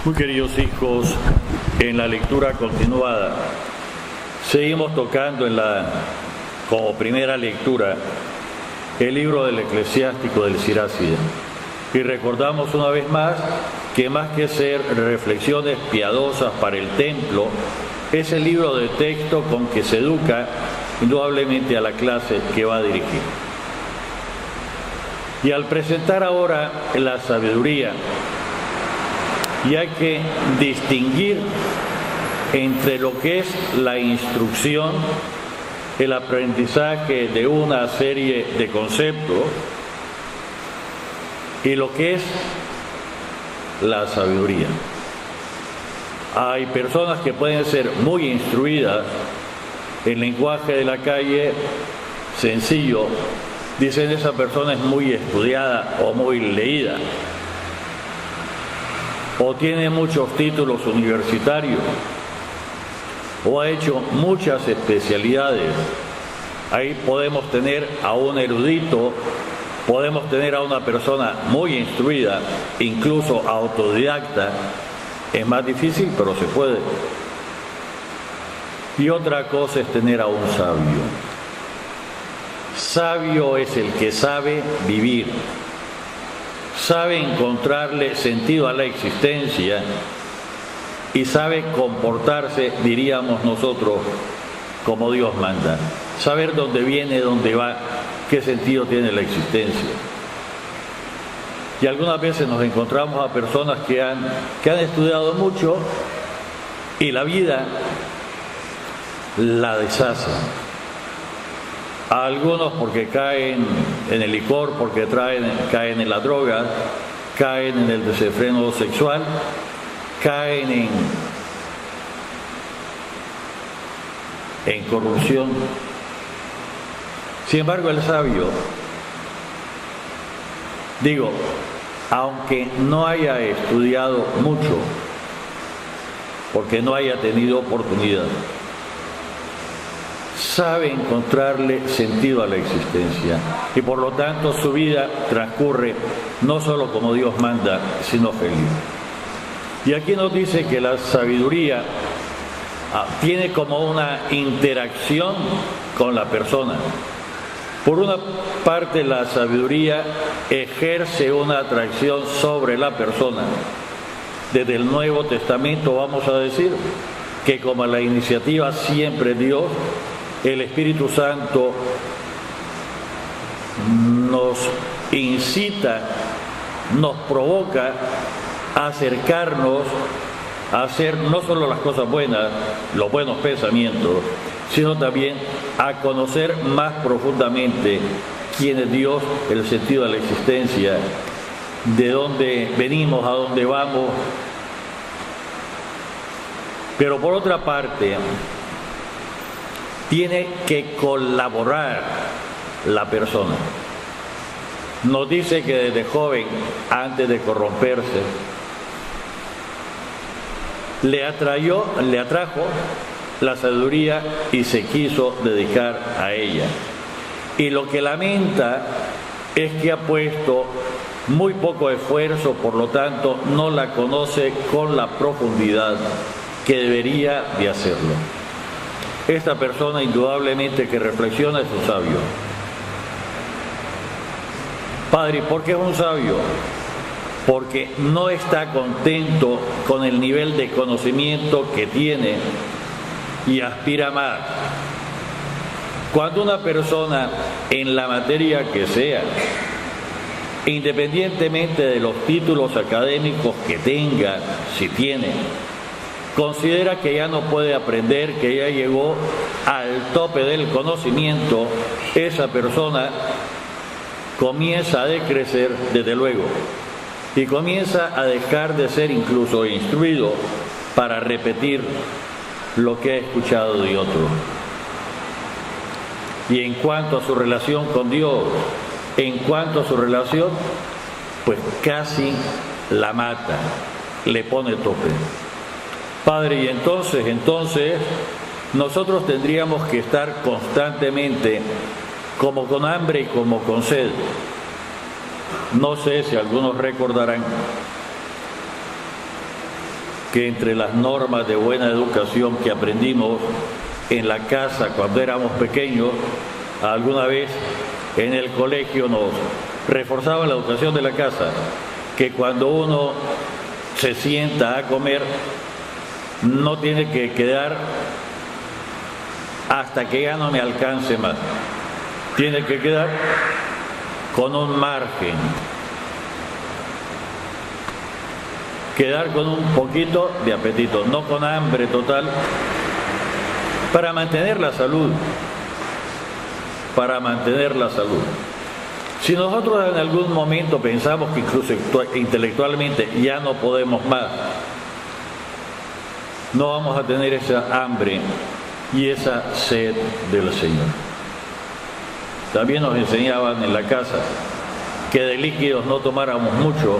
Muy queridos hijos, en la lectura continuada seguimos tocando como primera lectura el libro del Eclesiástico del Sirásida y recordamos una vez más que más que ser reflexiones piadosas para el templo, es el libro de texto con que se educa indudablemente a la clase que va a dirigir. Y al presentar ahora la sabiduría, y hay que distinguir entre lo que es la instrucción, el aprendizaje de una serie de conceptos, y lo que es la sabiduría. Hay personas que pueden ser muy instruidas en lenguaje de la calle, sencillo, dicen esa persona es muy estudiada o muy leída, o tiene muchos títulos universitarios, o ha hecho muchas especialidades. Ahí podemos tener a un erudito, podemos tener a una persona muy instruida, incluso autodidacta. Es más difícil, pero se puede. Y otra cosa es tener a un sabio. Sabio es el que sabe vivir, sabe encontrarle sentido a la existencia y sabe comportarse, diríamos nosotros, como Dios manda. Saber dónde viene, dónde va, qué sentido tiene la existencia. Y algunas veces nos encontramos a personas que han estudiado mucho y la vida la deshacen. A algunos porque caen en el licor, porque caen en la droga, caen en el desenfreno sexual, caen en corrupción. Sin embargo, el sabio, aunque no haya estudiado mucho, porque no haya tenido oportunidad, sabe encontrarle sentido a la existencia y por lo tanto su vida transcurre no solo como Dios manda, sino feliz. Y aquí nos dice que la sabiduría tiene como una interacción con la persona. Por una parte, la sabiduría ejerce una atracción sobre la persona. Desde el Nuevo Testamento vamos a decir que como la iniciativa siempre es Dios, el Espíritu Santo nos incita, nos provoca a acercarnos a hacer no solo las cosas buenas, los buenos pensamientos, sino también a conocer más profundamente quién es Dios, el sentido de la existencia, de dónde venimos, a dónde vamos. Pero por otra parte, tiene que colaborar la persona. Nos dice que desde joven, antes de corromperse, le atrajo la sabiduría y se quiso dedicar a ella. Y lo que lamenta es que ha puesto muy poco esfuerzo, por lo tanto no la conoce con la profundidad que debería de hacerlo. Esta persona indudablemente que reflexiona es un sabio. Padre, ¿por qué es un sabio? Porque no está contento con el nivel de conocimiento que tiene y aspira más. Cuando una persona en la materia que sea, independientemente de los títulos académicos que tenga, si tiene, considera que ya no puede aprender, que ya llegó al tope del conocimiento, esa persona comienza a decrecer desde luego y comienza a dejar de ser incluso instruido para repetir lo que ha escuchado de otro. Y en cuanto a su relación con Dios, pues casi la mata, le pone tope. Padre, y entonces nosotros tendríamos que estar constantemente como con hambre y como con sed. No sé si algunos recordarán que entre las normas de buena educación que aprendimos en la casa cuando éramos pequeños, alguna vez en el colegio nos reforzaba la educación de la casa, que cuando uno se sienta a comer no tiene que quedar hasta que ya no me alcance más, tiene que quedar con un margen, quedar con un poquito de apetito, no con hambre total, para mantener la salud, para mantener la salud. Si nosotros en algún momento pensamos que incluso intelectualmente ya no podemos más, no vamos a tener esa hambre y esa sed del Señor. También nos enseñaban en la casa que de líquidos no tomáramos mucho,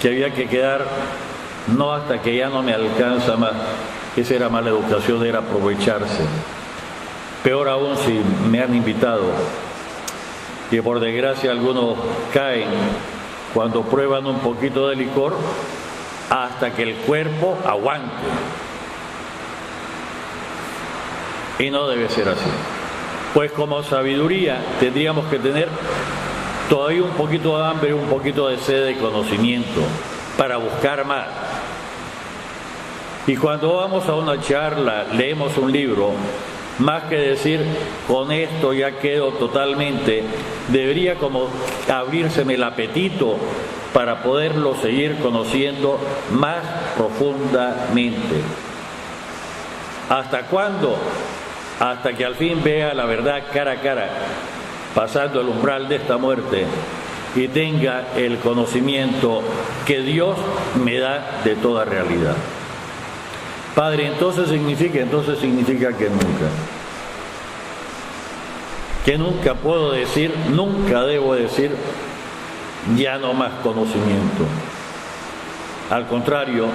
que había que quedar no hasta que ya no me alcanza más. Esa era mala educación, era aprovecharse. Peor aún si me han invitado, que por desgracia algunos caen cuando prueban un poquito de licor hasta que el cuerpo aguante. Y no debe ser así. Pues como sabiduría tendríamos que tener todavía un poquito de hambre, un poquito de sed de conocimiento para buscar más. Y cuando vamos a una charla, leemos un libro, más que decir, con esto ya quedo totalmente, debería como abrírseme el apetito para poderlo seguir conociendo más profundamente. ¿Hasta cuándo? Hasta que al fin vea la verdad cara a cara, pasando el umbral de esta muerte, y tenga el conocimiento que Dios me da de toda realidad. Padre, entonces significa que nunca puedo decir, nunca debo decir, ya no más conocimiento. Al contrario,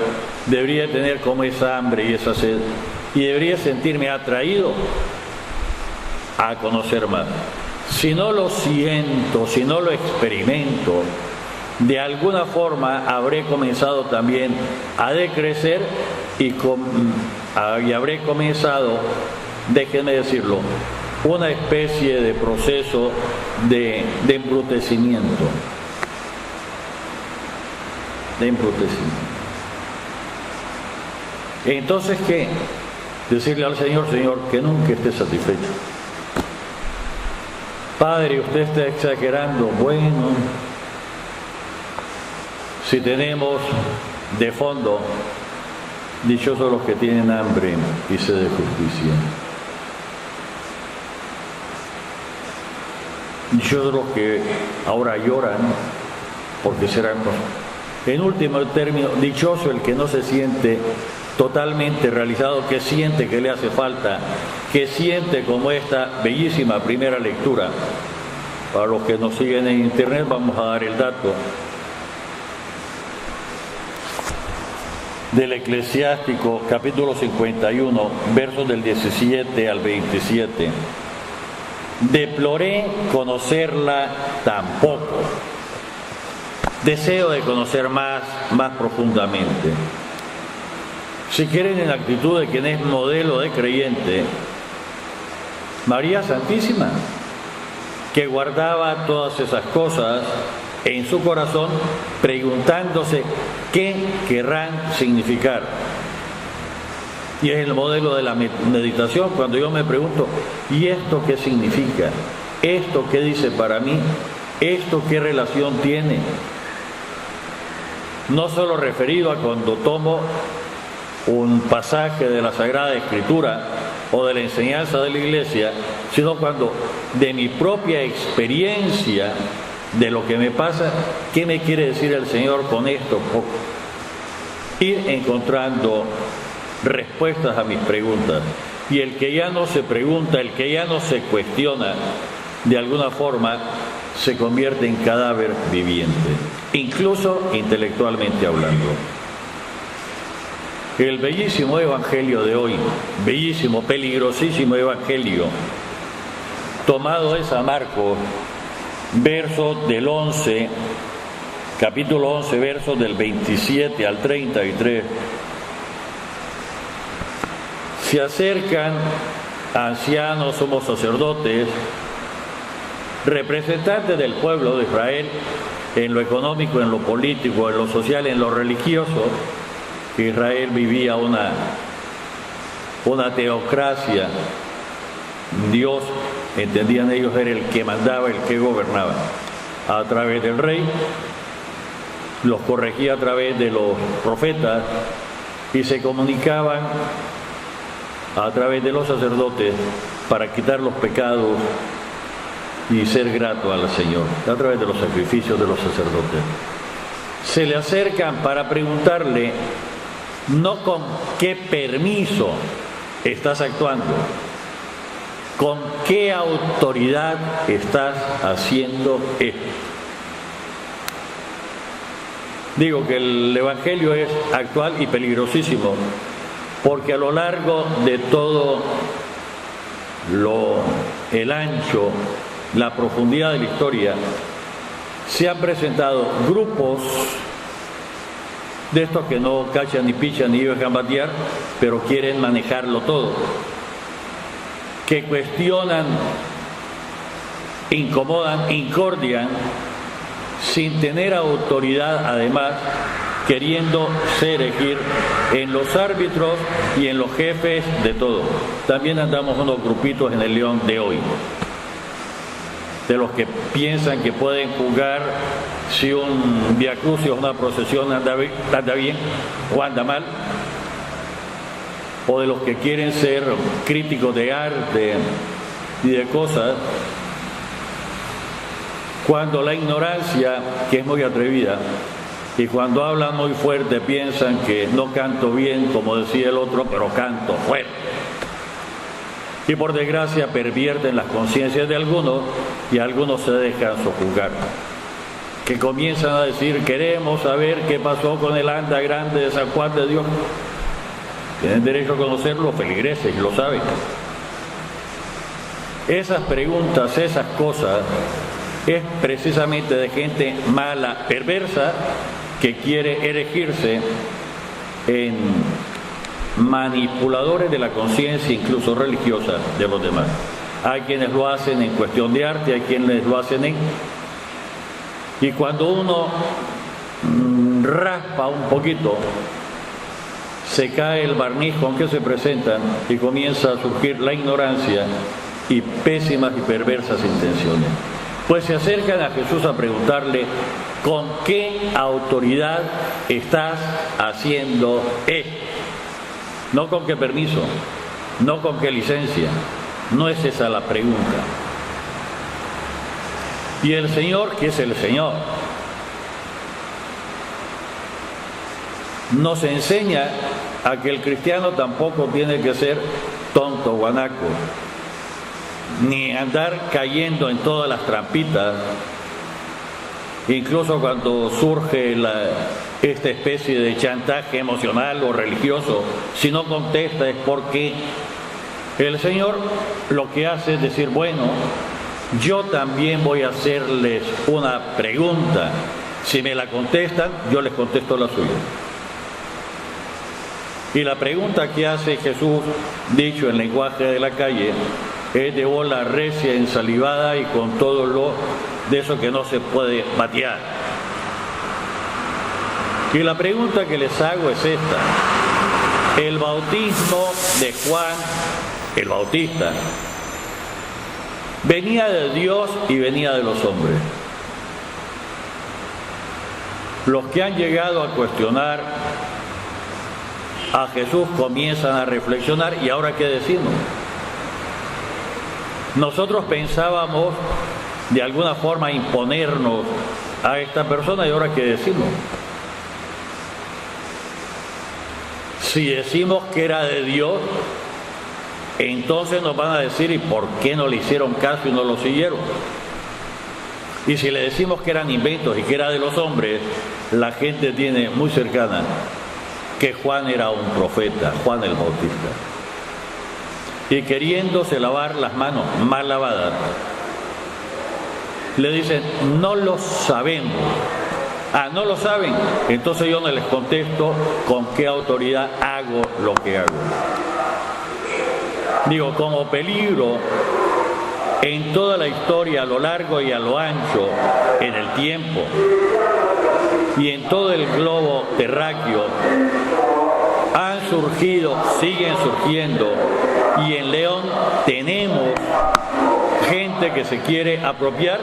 debería tener como esa hambre y esa sed, y debería sentirme atraído a conocer más. Si no lo siento, si no lo experimento, de alguna forma habré comenzado también a decrecer y habré comenzado, déjenme decirlo, una especie de proceso de embrutecimiento. Entonces, ¿qué? Decirle al Señor, Señor, que nunca esté satisfecho. Padre, usted está exagerando. Bueno, si tenemos de fondo, dichosos los que tienen hambre y sed de justicia. Dichosos los que ahora lloran, porque serán, en último término, dichoso el que no se siente totalmente realizado, que siente que le hace falta, que siente como esta bellísima primera lectura. Para los que nos siguen en internet vamos a dar el dato del Eclesiástico, capítulo 51, versos del 17 al 27. Deploré conocerla tampoco. Deseo de conocer más profundamente. Si quieren, en la actitud de quien es modelo de creyente, María Santísima, que guardaba todas esas cosas en su corazón, preguntándose qué querrán significar. Y es el modelo de la meditación, cuando yo me pregunto, ¿y esto qué significa? ¿Esto qué dice para mí? ¿Esto qué relación tiene? No solo referido a cuando tomo un pasaje de la Sagrada Escritura o de la enseñanza de la Iglesia, sino cuando de mi propia experiencia de lo que me pasa, ¿qué me quiere decir el Señor con esto? Ir encontrando respuestas a mis preguntas. Y el que ya no se pregunta, el que ya no se cuestiona, de alguna forma se convierte en cadáver viviente, incluso intelectualmente hablando. El bellísimo evangelio de hoy, bellísimo, peligrosísimo evangelio, tomado de San Marcos, verso del 11 capítulo 11, versos del 27 al 33, se acercan ancianos, sumos sacerdotes, representantes del pueblo de Israel, en lo económico, en lo político, en lo social, en lo religioso. Israel vivía una teocracia. Dios, entendían ellos, era el que mandaba, el que gobernaba a través del rey, los corregía a través de los profetas y se comunicaban a través de los sacerdotes para quitar los pecados y ser grato al Señor, a través de los sacrificios de los sacerdotes. Se le acercan para preguntarle no con qué permiso estás actuando, con qué autoridad estás haciendo esto. Digo que el Evangelio es actual y peligrosísimo, porque a lo largo de todo el ancho, la profundidad de la historia, se han presentado grupos de estos que no cachan ni pichan ni dejan batear, pero quieren manejarlo todo, que cuestionan, incomodan, incordian, sin tener autoridad, además, queriendo erigir en los árbitros y en los jefes de todo. También andamos unos grupitos en el León de hoy, de los que piensan que pueden juzgar si un viacrucis o una procesión anda bien o anda mal, o de los que quieren ser críticos de arte y de cosas, cuando la ignorancia, que es muy atrevida, y cuando hablan muy fuerte piensan que no canto bien, como decía el otro, pero canto fuerte. Y por desgracia pervierten las conciencias de algunos y algunos se dejan sojuzgar, que comienzan a decir: queremos saber qué pasó con el anda grande de San Juan de Dios. Tienen derecho a conocerlo los feligreses y lo saben. Esas preguntas, esas cosas, es precisamente de gente mala, perversa, que quiere erigirse en manipuladores de la conciencia, incluso religiosa, de los demás. Hay quienes lo hacen en cuestión de arte, hay quienes lo hacen en... Y cuando uno raspa un poquito, se cae el barniz con que se presentan y comienza a surgir la ignorancia y pésimas y perversas intenciones. Pues se acercan a Jesús a preguntarle: ¿con qué autoridad estás haciendo esto? No con qué permiso, no con qué licencia, no es esa la pregunta. Y el Señor, que es el Señor, nos enseña a que el cristiano tampoco tiene que ser tonto, guanaco, ni andar cayendo en todas las trampitas. Incluso cuando surge esta especie de chantaje emocional o religioso, si no contesta es porque el Señor lo que hace es decir: bueno, yo también voy a hacerles una pregunta. Si me la contestan, yo les contesto la suya. Y la pregunta que hace Jesús, dicho en lenguaje de la calle, es de bola recia, ensalivada y con todo lo de eso que no se puede batear. Y la pregunta que les hago es esta: el bautismo de Juan el Bautista venía de Dios y venía de los hombres. Los que han llegado a cuestionar a Jesús comienzan a reflexionar: ¿y ahora qué decimos? Nosotros pensábamos de alguna forma imponernos a esta persona, ¿y ahora qué decimos? Si decimos que era de Dios, entonces nos van a decir: ¿y por qué no le hicieron caso y no lo siguieron? Y si le decimos que eran inventos y que era de los hombres, la gente tiene muy cercana que Juan era un profeta, Juan el Bautista. Y queriéndose lavar las manos mal lavadas, le dicen: no lo sabemos. Ah, ¿no lo saben? Entonces yo no les contesto con qué autoridad hago lo que hago. Digo, como peligro en toda la historia, a lo largo y a lo ancho, en el tiempo, y en todo el globo terráqueo, han surgido, siguen surgiendo, y en León tenemos gente que se quiere apropiar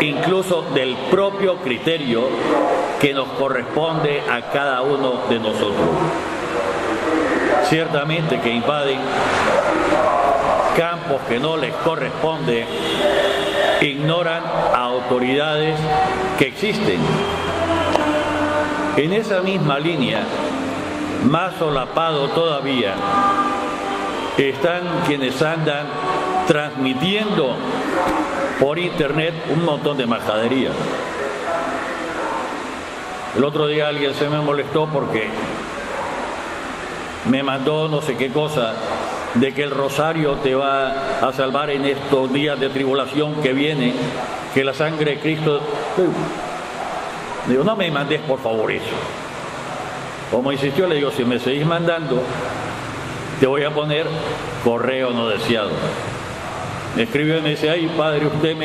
incluso del propio criterio que nos corresponde a cada uno de nosotros. Ciertamente que invaden campos que no les corresponde, ignoran a autoridades que existen. En esa misma línea, más solapado todavía, están quienes andan transmitiendo por internet un montón de majadería. El otro día alguien se me molestó porque me mandó no sé qué cosa de que el rosario te va a salvar en estos días de tribulación que viene, que la sangre de Cristo. Digo, no me mandes por favor eso. Como insistió, le digo, si me seguís mandando, te voy a poner correo no deseado. Me escribió y me dice, ay padre, usted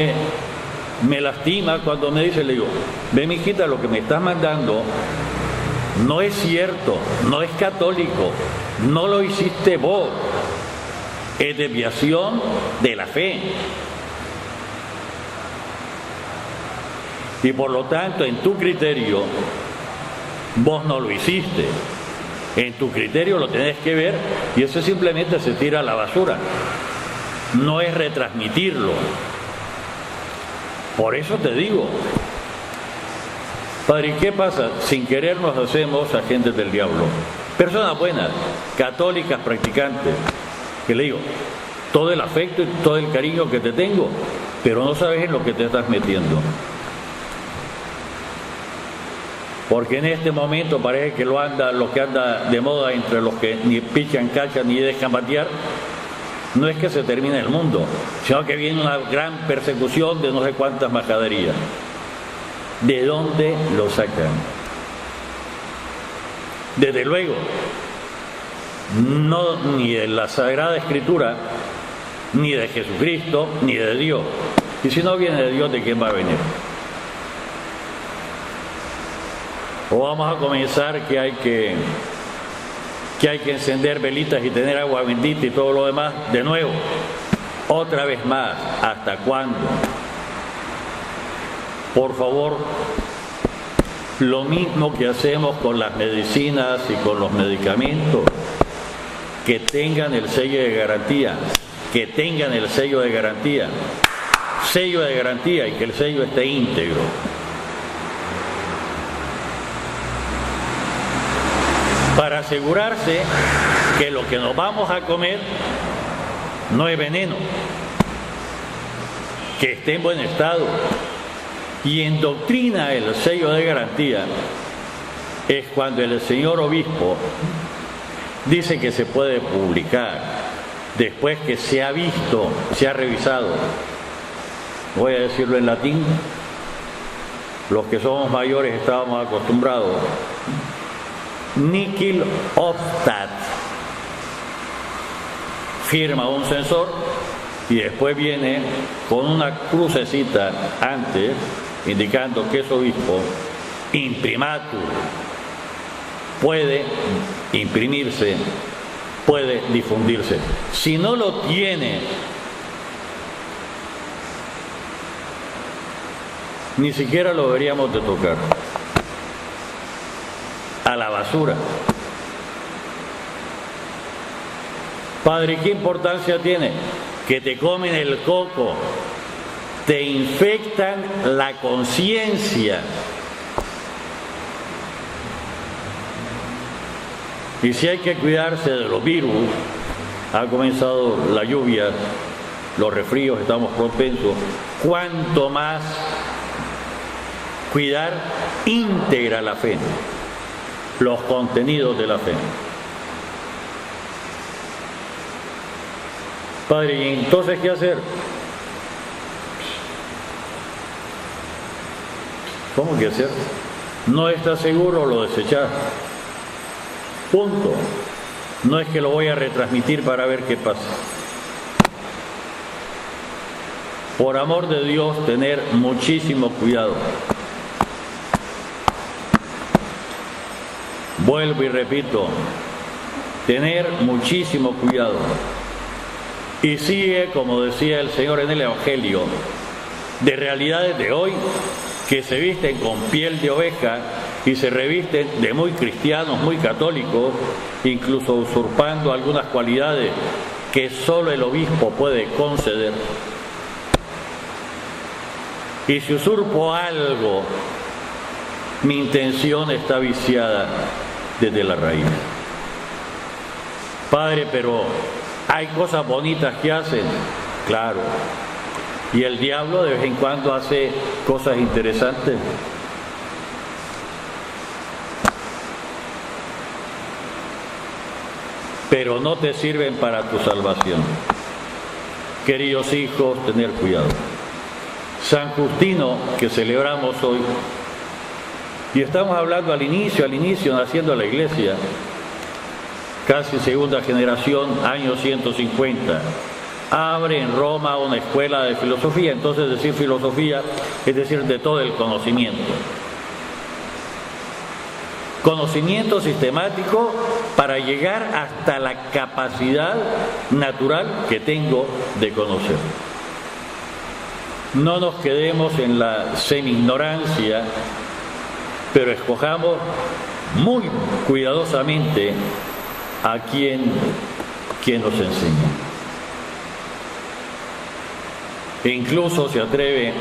me lastima cuando me dice, le digo, ve mijita, lo que me estás mandando no es cierto, no es católico, no lo hiciste vos, es desviación de la fe. Y por lo tanto, en tu criterio, vos no lo hiciste. En tu criterio lo tenés que ver y eso simplemente se tira a la basura. No es retransmitirlo. Por eso te digo, padre, ¿qué pasa? Sin querer nos hacemos agentes del diablo. Personas buenas, católicas, practicantes, que le digo, todo el afecto y todo el cariño que te tengo, pero no sabes en lo que te estás metiendo. Porque en este momento parece que lo que anda de moda entre los que ni pichan, cachan ni dejan batear, no es que se termine el mundo, sino que viene una gran persecución de no sé cuántas majaderías. ¿De dónde lo sacan? Desde luego, no ni de la Sagrada Escritura, ni de Jesucristo, ni de Dios. Y si no viene de Dios, ¿de quién va a venir? O vamos a comenzar que hay que encender velitas y tener agua bendita y todo lo demás de nuevo. Otra vez más, ¿hasta cuándo? Por favor, lo mismo que hacemos con las medicinas y con los medicamentos, que tengan el sello de garantía, que tengan el sello de garantía y que el sello esté íntegro. Para asegurarse que lo que nos vamos a comer no es veneno, que esté en buen estado. Y en doctrina el sello de garantía es cuando el señor obispo dice que se puede publicar después que se ha visto, se ha revisado. Voy a decirlo en latín, los que somos mayores estábamos acostumbrados. Nihil obstat. Firma un censor y después viene con una crucecita antes indicando que es obispo, imprimatur, puede imprimirse, puede difundirse. Si no lo tiene, ni siquiera lo deberíamos de tocar. A la basura. Padre, ¿qué importancia tiene? Que te comen el coco, te infectan la conciencia. Y si hay que cuidarse de los virus, ha comenzado la lluvia, los resfríos, estamos propensos, cuanto más cuidar íntegra la fe, los contenidos de la fe. Padre, ¿y entonces qué hacer? ¿Cómo que hacer? No estás seguro, lo desechás. Punto. No es que lo voy a retransmitir para ver qué pasa. Por amor de Dios, tener muchísimo cuidado. Vuelvo y repito, tener muchísimo cuidado. Y sigue, como decía el Señor en el Evangelio, de realidades de hoy que se visten con piel de oveja y se revisten de muy cristianos, muy católicos, incluso usurpando algunas cualidades que solo el obispo puede conceder. Y si usurpo algo, mi intención está viciada desde la raíz. Padre, pero hay cosas bonitas que hacen, claro. Y el diablo de vez en cuando hace cosas interesantes. Pero no te sirven para tu salvación. Queridos hijos, tener cuidado. San Justino, que celebramos hoy, y estamos hablando al inicio, naciendo la Iglesia, casi segunda generación, año 150, abre en Roma una escuela de filosofía. Entonces decir filosofía es decir de todo el conocimiento. Conocimiento sistemático para llegar hasta la capacidad natural que tengo de conocer. No nos quedemos en la semi-ignorancia, pero escojamos muy cuidadosamente a quien nos enseña. E incluso se atreve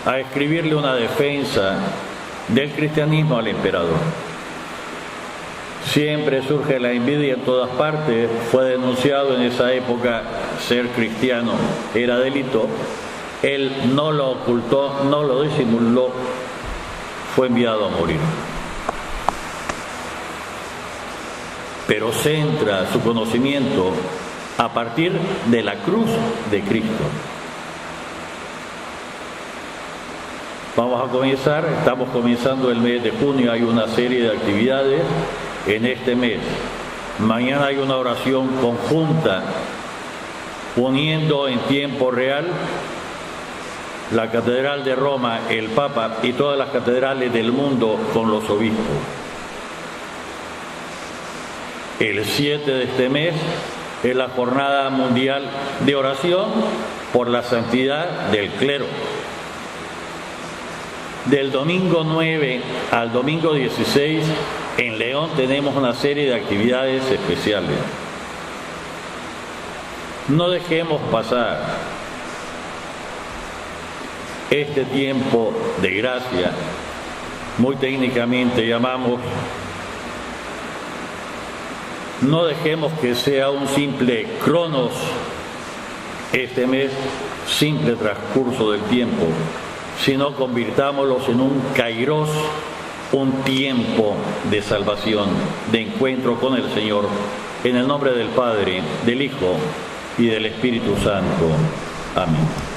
a escribirle una defensa del cristianismo al emperador. Siempre surge la envidia en todas partes. Fue denunciado en esa época ser cristiano era delito. Él no lo ocultó, no lo disimuló, fue enviado a morir. Pero centra su conocimiento a partir de la cruz de Cristo. Vamos a comenzar, estamos comenzando el mes de junio, hay una serie de actividades en este mes. Mañana hay una oración conjunta, uniendo en tiempo real la Catedral de Roma, el Papa y todas las catedrales del mundo con los obispos. El 7 de este mes es la Jornada Mundial de Oración por la Santidad del Clero. Del domingo 9 al domingo 16 en León tenemos una serie de actividades especiales. No dejemos pasar este tiempo de gracia, muy técnicamente llamamos. No dejemos que sea un simple cronos este mes, simple transcurso del tiempo, sino convirtámoslos en un kairos, un tiempo de salvación, de encuentro con el Señor, en el nombre del Padre, del Hijo y del Espíritu Santo. Amén.